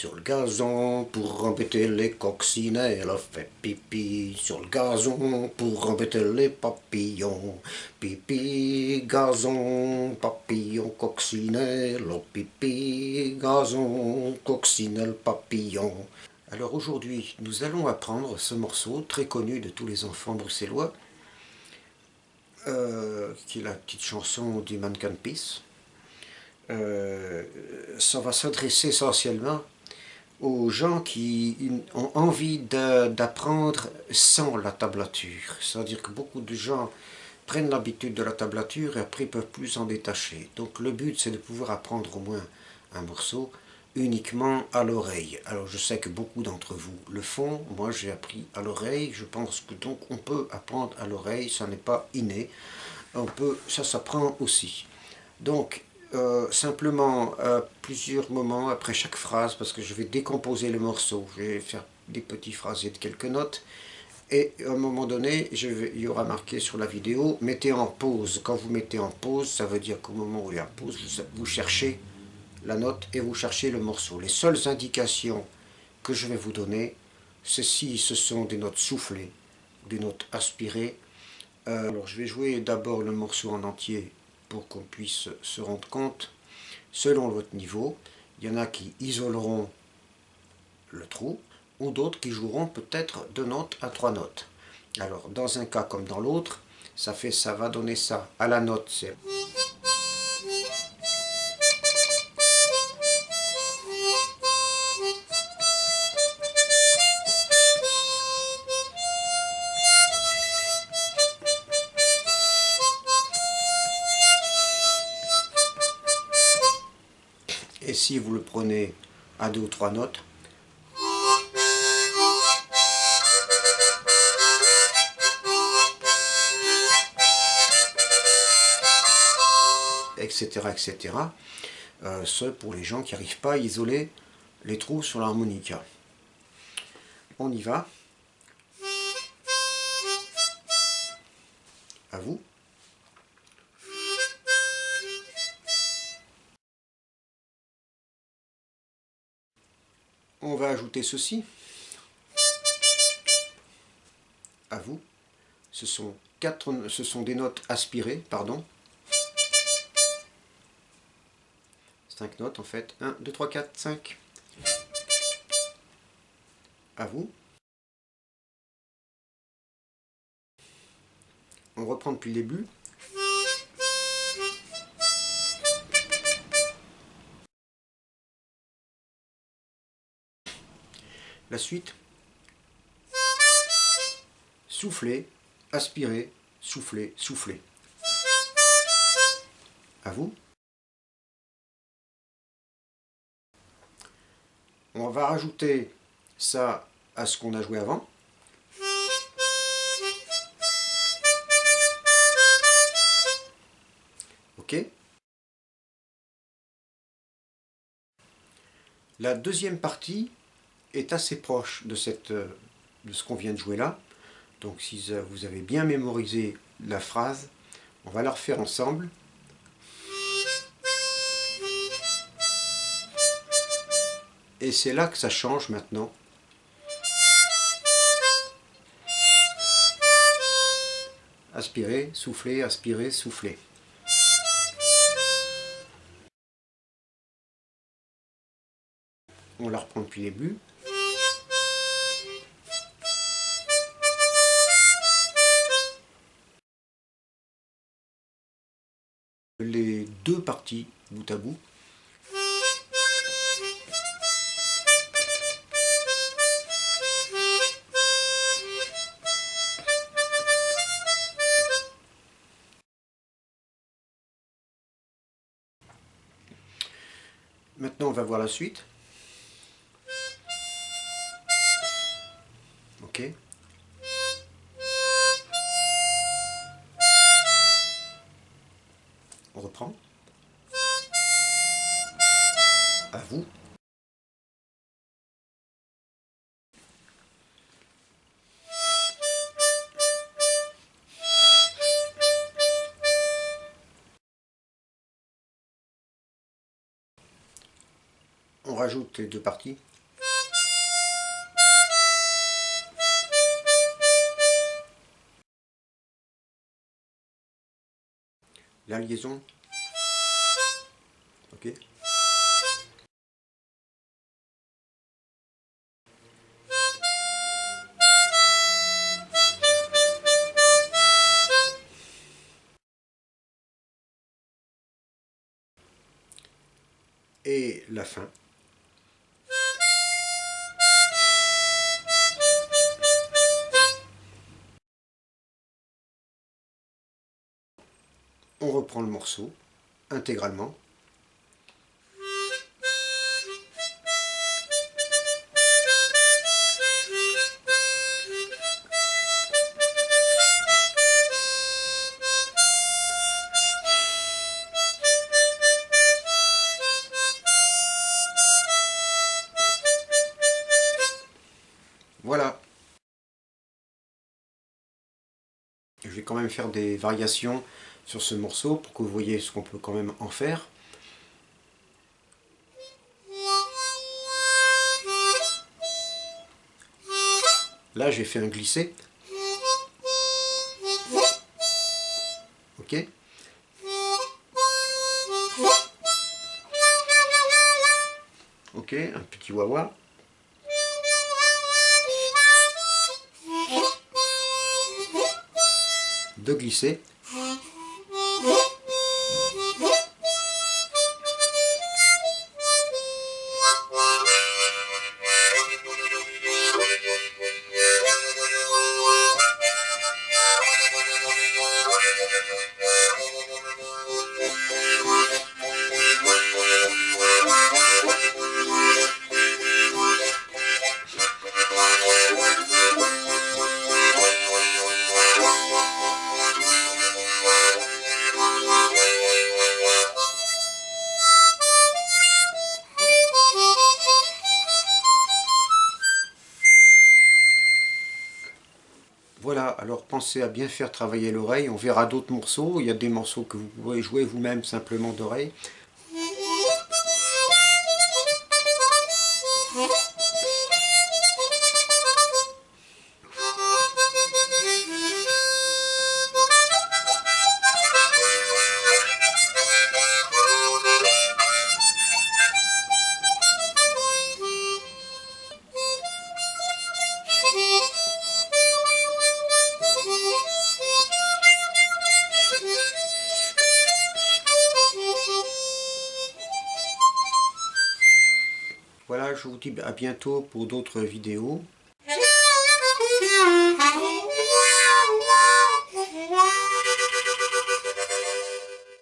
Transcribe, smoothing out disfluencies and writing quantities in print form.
sur le gazon pour embêter les coccinelles. Elle a fait pipi sur le gazon pour embêter les papillons. Pipi, gazon, papillon, coccinelle. Oh, pipi, gazon, coccinelle, papillon. Alors aujourd'hui, nous allons apprendre ce morceau très connu de tous les enfants bruxellois, qui est la petite chanson du Mannequin Peace. Ça va s'adresser essentiellement aux gens qui ont envie d'apprendre sans la tablature. C'est-à-dire que beaucoup de gens prennent l'habitude de la tablature et après ils ne peuvent plus s'en détacher. Donc le but c'est de pouvoir apprendre au moins un morceau uniquement à l'oreille. Alors je sais que beaucoup d'entre vous le font, moi j'ai appris à l'oreille, je pense que donc on peut apprendre à l'oreille, ça n'est pas inné, ça s'apprend aussi. Donc simplement plusieurs moments après chaque phrase, parce que je vais décomposer le morceau, je vais faire des petits phrasés de quelques notes, et à un moment donné, il y aura marqué sur la vidéo, mettez en pause. Quand vous mettez en pause, ça veut dire qu'au moment où il est en pause, vous cherchez la note et vous cherchez le morceau. Les seules indications que je vais vous donner, c'est si ce sont des notes soufflées, des notes aspirées. Alors je vais jouer d'abord le morceau en entier pour qu'on puisse se rendre compte, selon votre niveau. Il y en a qui isoleront le trou, ou d'autres qui joueront peut-être 2 notes à 3 notes. Alors dans un cas comme dans l'autre, ça va donner ça. À la note, c'est... Et si vous le prenez à 2 ou 3 notes, etc., etc. Ce pour les gens qui n'arrivent pas à isoler les trous sur l'harmonica. On y va. À vous. On va ajouter ceci. À vous. Ce sont des notes aspirées, pardon. 5 notes en fait. 1, 2, 3, 4, 5. À vous. On reprend depuis le début. La suite. Souffler, aspirer, souffler, souffler. À vous. On va rajouter ça à ce qu'on a joué avant. Ok. La deuxième partie est assez proche de ce qu'on vient de jouer là. Donc si vous avez bien mémorisé la phrase, on va la refaire ensemble. Et c'est là que ça change maintenant. Aspirer, souffler, aspirer, souffler. On la reprend depuis le début. Les deux parties bout à bout. Maintenant, on va voir la suite. Ok. On reprend. À vous. On rajoute les deux parties. la liaison. Ok. Et la fin. On reprend le morceau intégralement. Voilà. Je vais quand même faire des variations sur ce morceau pour que vous voyez ce qu'on peut quand même en faire. Là, j'ai fait un glissé. Ok. Ok, un petit wah-wah. Deux glissés. Voilà, alors pensez à bien faire travailler l'oreille, on verra d'autres morceaux, il y a des morceaux que vous pouvez jouer vous-même simplement d'oreille. Voilà, je vous dis à bientôt pour d'autres vidéos.